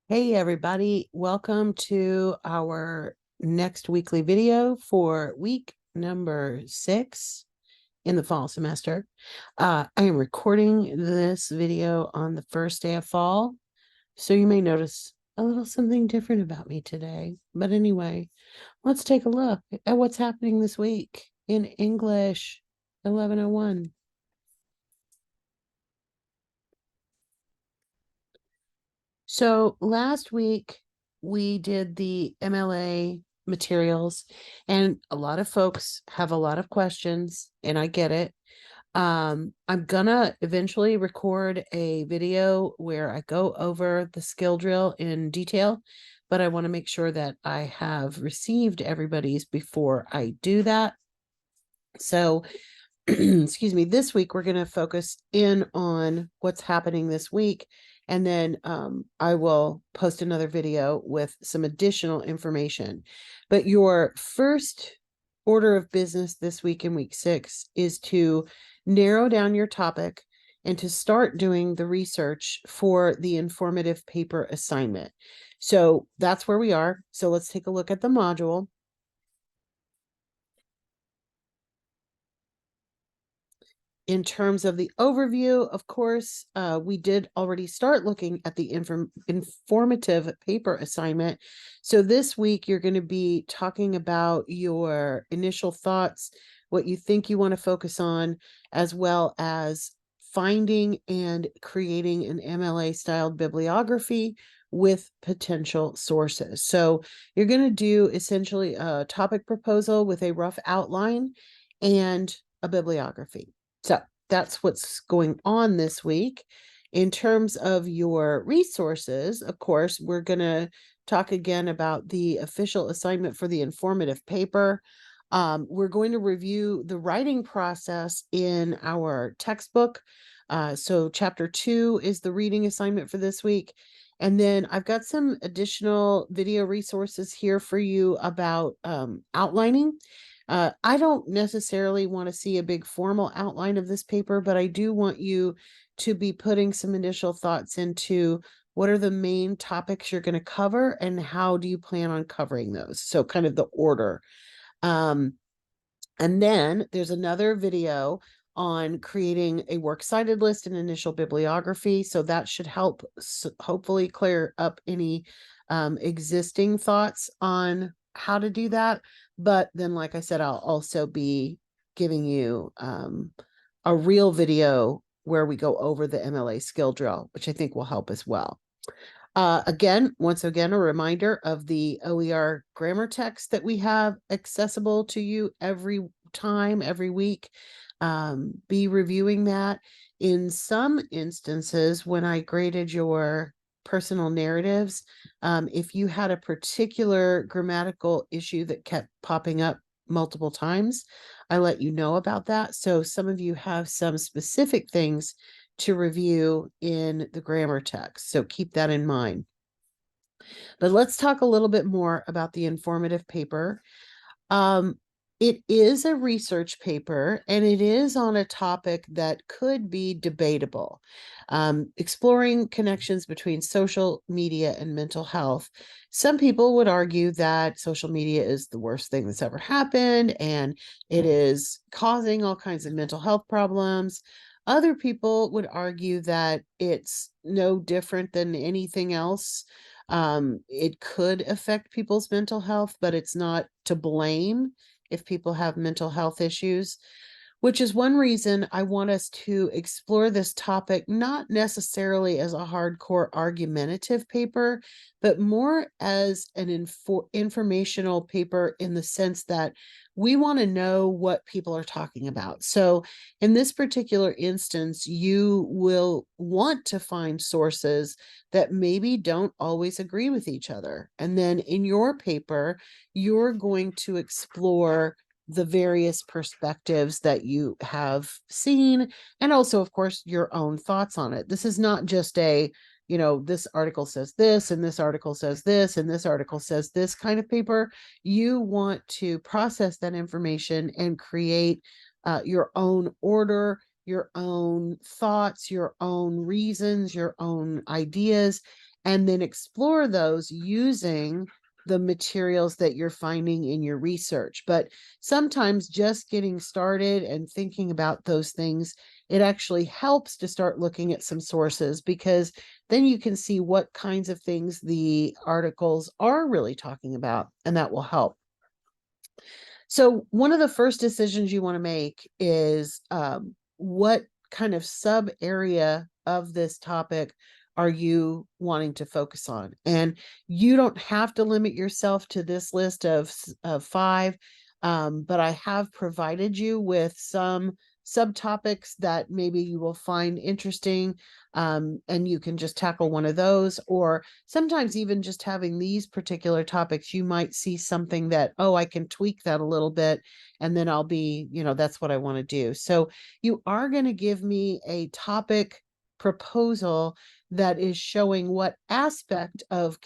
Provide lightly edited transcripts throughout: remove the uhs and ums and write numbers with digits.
Hey everybody, welcome to our next weekly video for week number 6 in the fall semester. I am recording this video on the first day of fall, so you may notice a little something different about me today. But anyway, let's take a look at what's happening this week in English 1101. So last week we did the MLA materials, and a lot of folks have a lot of questions, and I get it. I'm gonna eventually record a video where I go over the skill drill in detail, but I want to make sure that I have received everybody's before I do that. So excuse me, this week we're going to focus in on what's happening this week. And then I will post another video with some additional information. But your first order of business this week in week 6 is to narrow down your topic and to start doing the research for the informative paper assignment. So that's where we are. So let's take a look at the module. In terms of the overview, of course, we did already start looking at the informative paper assignment. So this week, you're going to be talking about your initial thoughts, what you think you want to focus on, as well as finding and creating an MLA-styled bibliography with potential sources. So you're going to do essentially a topic proposal with a rough outline and a bibliography. So that's what's going on this week. In terms of your resources, of course, we're going to talk again about the official assignment for the informative paper. We're going to review the writing process in our textbook. So chapter 2 is the reading assignment for this week. And then I've got some additional video resources here for you about outlining. I don't necessarily want to see a big formal outline of this paper, but I do want you to be putting some initial thoughts into what are the main topics you're going to cover and how do you plan on covering those? So kind of the order. And then there's another video on creating a works cited list and initial bibliography. So that should help hopefully clear up any existing thoughts on how to do that. But then, like I said, I'll also be giving you a real video where we go over the MLA skill drill, which I think will help as well. Once again, a reminder of the OER grammar text that we have accessible to you every time, every week. Be reviewing that. In some instances, when I graded your personal narratives, if you had a particular grammatical issue that kept popping up multiple times, I let you know about that. So some of you have some specific things to review in the grammar text. So keep that in mind. But let's talk a little bit more about the informative paper. It is a research paper, and it is on a topic that could be debatable. Exploring connections between social media and mental health. Some people would argue that social media is the worst thing that's ever happened, and it is causing all kinds of mental health problems. Other people would argue that it's no different than anything else. It could affect people's mental health, but it's not to blame if people have mental health issues, which is one reason I want us to explore this topic, not necessarily as a hardcore argumentative paper, but more as an informational paper in the sense that we want to know what people are talking about. So in this particular instance, you will want to find sources that maybe don't always agree with each other. And then in your paper, you're going to explore the various perspectives that you have seen, and also, of course, your own thoughts on it. This is not just a, this article says this, and this article says this, and this article says this kind of paper. You want to process that information and create your own order, your own thoughts, your own reasons, your own ideas, and then explore those using the materials that you're finding in your research. But sometimes just getting started and thinking about those things, it actually helps to start looking at some sources, because then you can see what kinds of things the articles are really talking about, and that will help. So one of the first decisions you want to make is what kind of sub area of this topic are you wanting to focus on? And you don't have to limit yourself to this list of 5, but I have provided you with some subtopics that maybe you will find interesting, and you can just tackle one of those. Or sometimes even just having these particular topics, you might see something that, oh, I can tweak that a little bit, and then I'll be, that's what I want to do. So you are going to give me a topic proposal that is showing what aspect of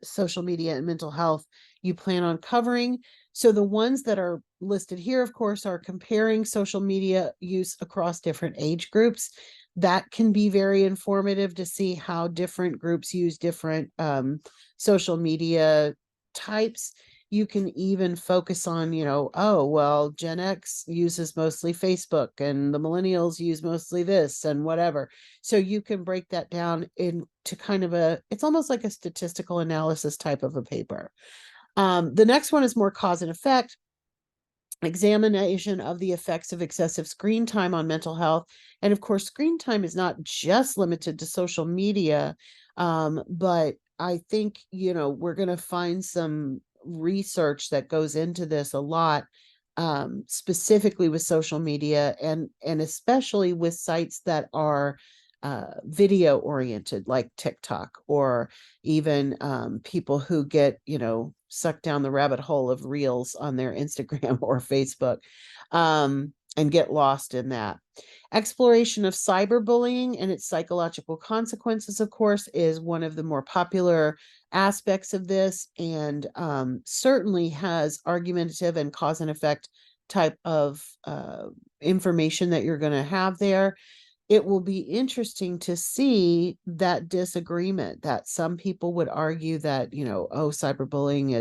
social media and mental health you plan on covering. So the ones that are listed here, of course, are comparing social media use across different age groups. That can be very informative to see how different groups use different social media types. You can even focus on, oh, well, Gen X uses mostly Facebook and the millennials use mostly this and whatever. So you can break that down into kind of it's almost like a statistical analysis type of a paper. The next one is more cause and effect. Examination of the effects of excessive screen time on mental health. And of course, screen time is not just limited to social media, but I think, we're going to find some research that goes into this a lot, specifically with social media, and especially with sites that are video oriented, like TikTok, or even people who get, sucked down the rabbit hole of reels on their Instagram or Facebook, and get lost in that. Exploration of cyberbullying and its psychological consequences, of course, is one of the more popular aspects of this, and certainly has argumentative and cause and effect type of information that you're going to have there. It will be interesting to see that disagreement, that some people would argue that, oh, cyberbullying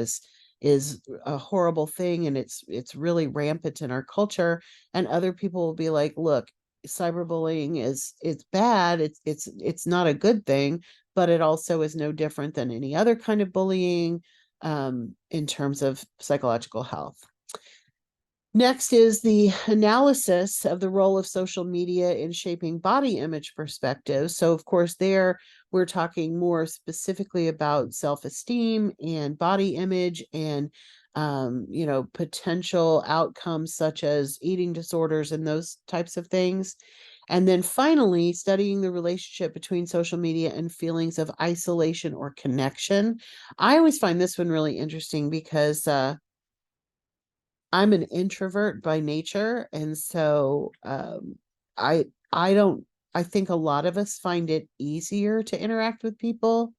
is a horrible thing and it's really rampant in our culture, and other people will be like, look, cyberbullying it's bad, it's not a good thing, but it also is no different than any other kind of bullying in terms of psychological health. Next is the analysis of the role of social media in shaping body image perspectives. So, of course, there we're talking more specifically about self-esteem and body image, and potential outcomes such as eating disorders and those types of things. And then finally, studying the relationship between social media and feelings of isolation or connection. I always find this one really interesting because I'm an introvert by nature, and so I don't. I think a lot of us find it easier to interact with people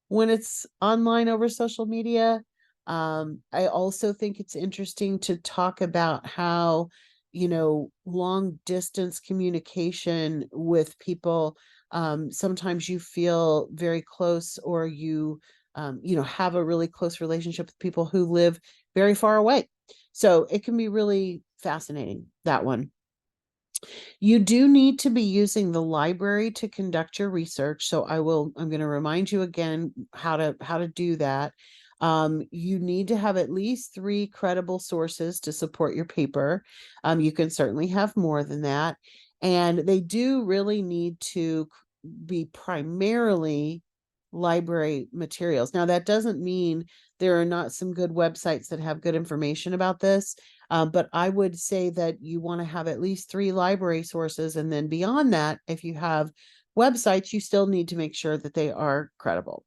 when it's online over social media. I also think it's interesting to talk about how, long distance communication with people. Sometimes you feel very close, or you have a really close relationship with people who live very far away. So it can be really fascinating, that one. You do need to be using the library to conduct your research. So I'm going to remind you again how to do that. You need to have at least 3 credible sources to support your paper. You can certainly have more than that. And they do really need to be primarily library materials. Now, that doesn't mean there are not some good websites that have good information about this. But I would say that you want to have at least 3 library sources. And then beyond that, if you have websites, you still need to make sure that they are credible.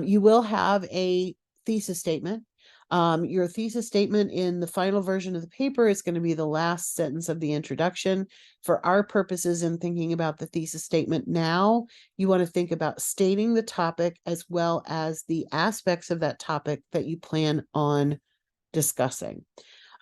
You will have a thesis statement. Your thesis statement in the final version of the paper is going to be the last sentence of the introduction. For our purposes in thinking about the thesis statement now, you want to think about stating the topic as well as the aspects of that topic that you plan on discussing.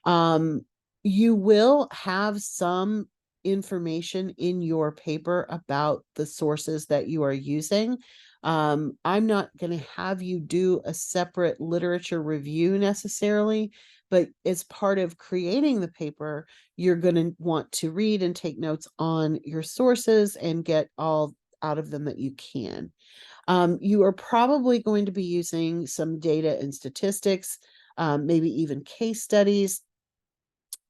You will have some information in your paper about the sources that you are using, I'm not going to have you do a separate literature review necessarily, but as part of creating the paper, you're going to want to read and take notes on your sources and get all out of them that you can. You are probably going to be using some data and statistics, maybe even case studies.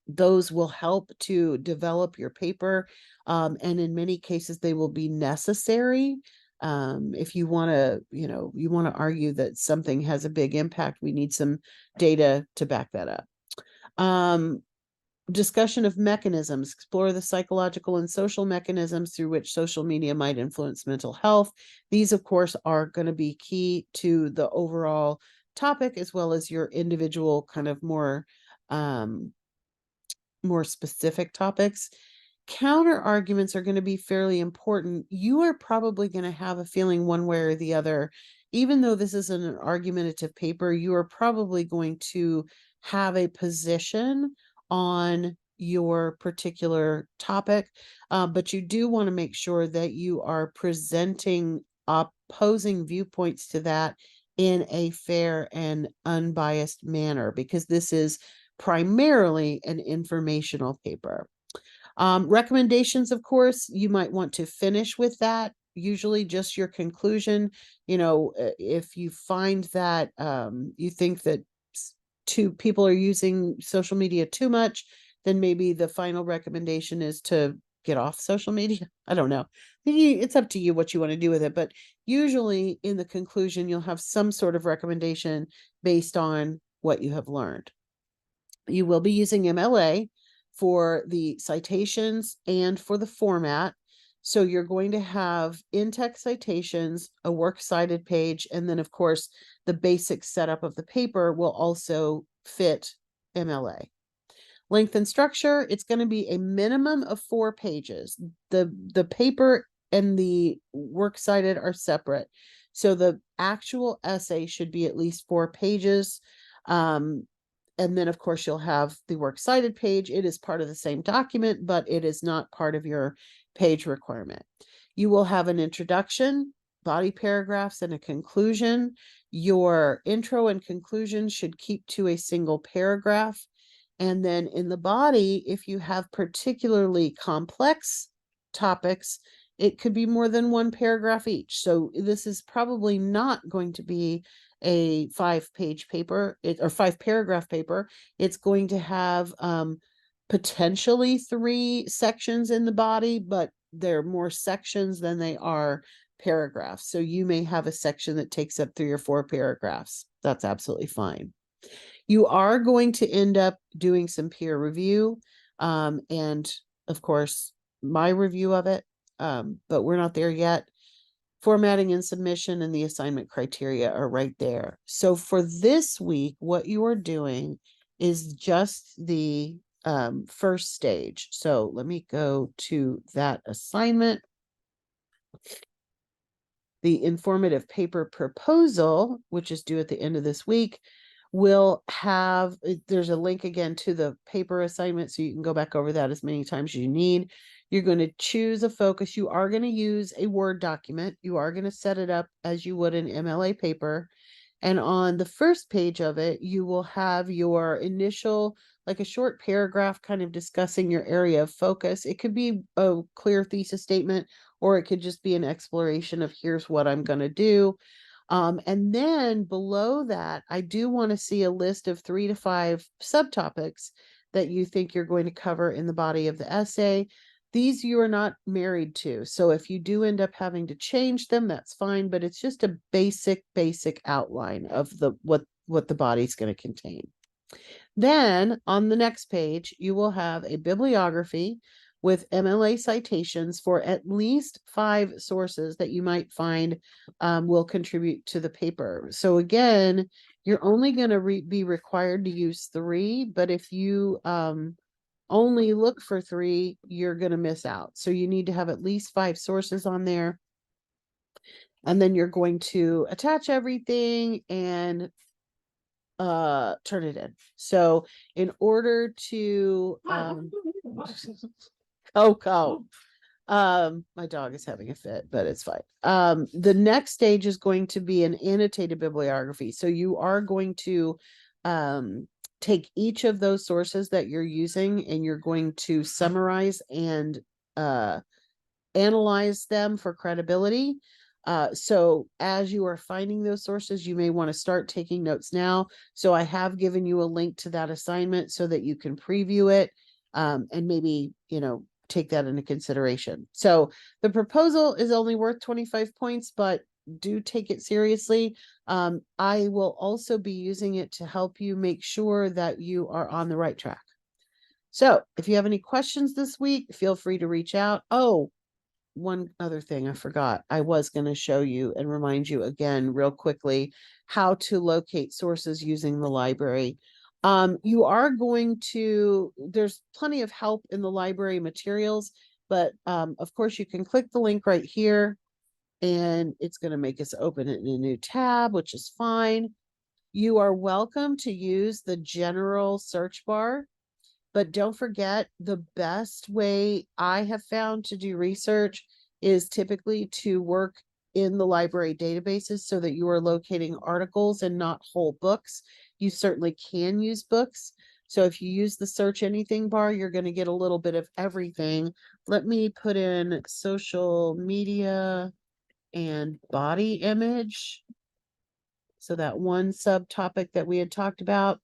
Those will help to develop your paper, and in many cases they will be necessary. If you want to, you want to argue that something has a big impact, we need some data to back that up. Discussion of mechanisms, explore the psychological and social mechanisms through which social media might influence mental health. These, of course, are going to be key to the overall topic, as well as your individual kind of more specific topics. Counter arguments are going to be fairly important. You are probably going to have a feeling one way or the other. Even though this isn't an argumentative paper, you are probably going to have a position on your particular topic, but you do want to make sure that you are presenting opposing viewpoints to that in a fair and unbiased manner, because this is primarily an informational paper. Recommendations, of course, you might want to finish with that. Usually just your conclusion. If you find that you think that people are using social media too much, then maybe the final recommendation is to get off social media. I don't know. It's up to you what you want to do with it. But usually in the conclusion, you'll have some sort of recommendation based on what you have learned. You will be using MLA for the citations and for the format. So you're going to have in-text citations, a works cited page, and then, of course, the basic setup of the paper will also fit MLA. Length and structure, it's going to be a minimum of 4 pages. The paper and the works cited are separate. So the actual essay should be at least 4 pages. And then, of course, you'll have the works cited page. It is part of the same document, but it is not part of your page requirement. You will have an introduction, body paragraphs, and a conclusion. Your intro and conclusion should keep to a single paragraph. And then in the body, if you have particularly complex topics, it could be more than 1 paragraph each. So this is probably not going to be a 5-page paper or 5-paragraph paper. It's going to have potentially 3 sections in the body, but they're more sections than they are paragraphs. So you may have a section that takes up 3 or 4 paragraphs. That's absolutely fine. You are going to end up doing some peer review, and of course, my review of it, but we're not there yet. Formatting and submission and the assignment criteria are right there. So for this week, what you are doing is just the first stage. So let me go to that assignment. The informative paper proposal, which is due at the end of this week, will have, there's a link again to the paper assignment, so you can go back over that as many times as you need. You're going to choose a focus. You are going to use a Word document. You are going to set it up as you would an MLA paper. And on the first page of it, you will have your initial, like a short paragraph kind of discussing your area of focus. It could be a clear thesis statement, or it could just be an exploration of here's what I'm going to do. And then below that, I do want to see a list of 3 to 5 subtopics that you think you're going to cover in the body of the essay. These you are not married to. So if you do end up having to change them, that's fine, but it's just a basic outline of what the body's going to contain. Then on the next page, you will have a bibliography with MLA citations for at least 5 sources that you might find will contribute to the paper. So again, you're only going to be required to use 3, but if you only look for 3, you're going to miss out. So you need to have at least 5 sources on there. And then you're going to attach everything and turn it in. So in order to Coco, My dog is having a fit, but it's fine. The next stage is going to be an annotated bibliography. So you are going to take each of those sources that you're using and you're going to summarize and analyze them for credibility. So as you are finding those sources, you may want to start taking notes now. So I have given you a link to that assignment so that you can preview it and maybe, take that into consideration. So the proposal is only worth 25 points, but do take it seriously. I will also be using it to help you make sure that you are on the right track. So if you have any questions this week, feel free to reach out. Oh, one other thing I forgot. I was going to show you and remind you again real quickly how to locate sources using the library. You are going to, there's plenty of help in the library materials, but of course you can click the link right here and it's going to make us open it in a new tab, which is fine. You are welcome to use the general search bar. But don't forget, the best way I have found to do research is typically to work in the library databases so that you are locating articles and not whole books. You certainly can use books. So if you use the search anything bar, you're going to get a little bit of everything. Let me put in social media and body image. So that one subtopic that we had talked about.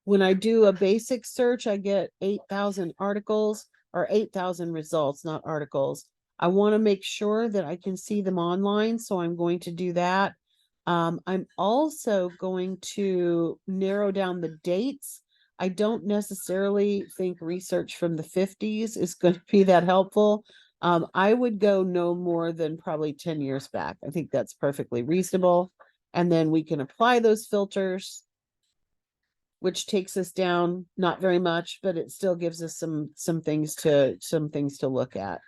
When I do a basic search, I get 8,000 articles or 8,000 results, not articles. I want to make sure that I can see them online, so I'm going to do that. I'm also going to narrow down the dates. I don't necessarily think research from the 50s is going to be that helpful. I would go no more than probably 10 years back. I think that's perfectly reasonable. And then we can apply those filters, which takes us down not very much, but it still gives us some things to look at.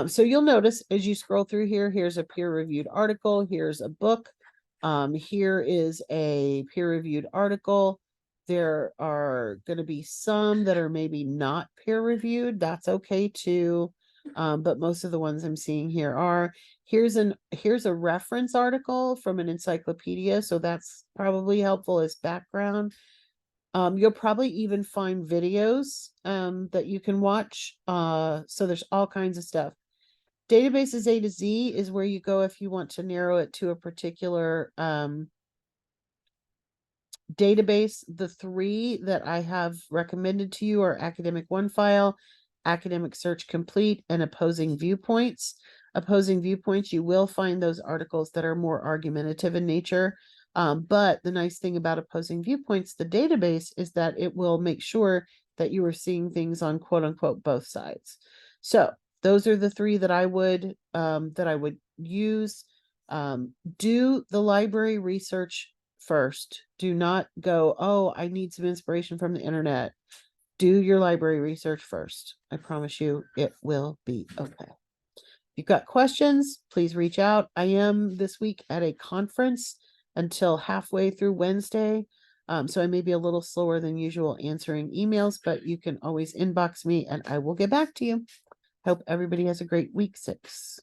So you'll notice as you scroll through here, here's a peer-reviewed article, here's a book, here is a peer-reviewed article. There are going to be some that are maybe not peer-reviewed. That's okay too. But most of the ones I'm seeing here are. Here's a reference article from an encyclopedia, so that's probably helpful as background. You'll probably even find videos that you can watch. So there's all kinds of stuff. Databases A to Z is where you go if you want to narrow it to a particular database. The three that I have recommended to you are Academic OneFile, Academic Search Complete, and Opposing Viewpoints. Opposing Viewpoints, you will find those articles that are more argumentative in nature. But the nice thing about Opposing Viewpoints, the database, is that it will make sure that you are seeing things on quote unquote both sides. So those are the three that I would use. Do the library research first. Do not go, oh, I need some inspiration from the internet. Do your library research first. I promise you it will be okay. If you've got questions, please reach out. I am this week at a conference until halfway through Wednesday. So I may be a little slower than usual answering emails, but you can always inbox me and I will get back to you. Hope everybody has a great week 6.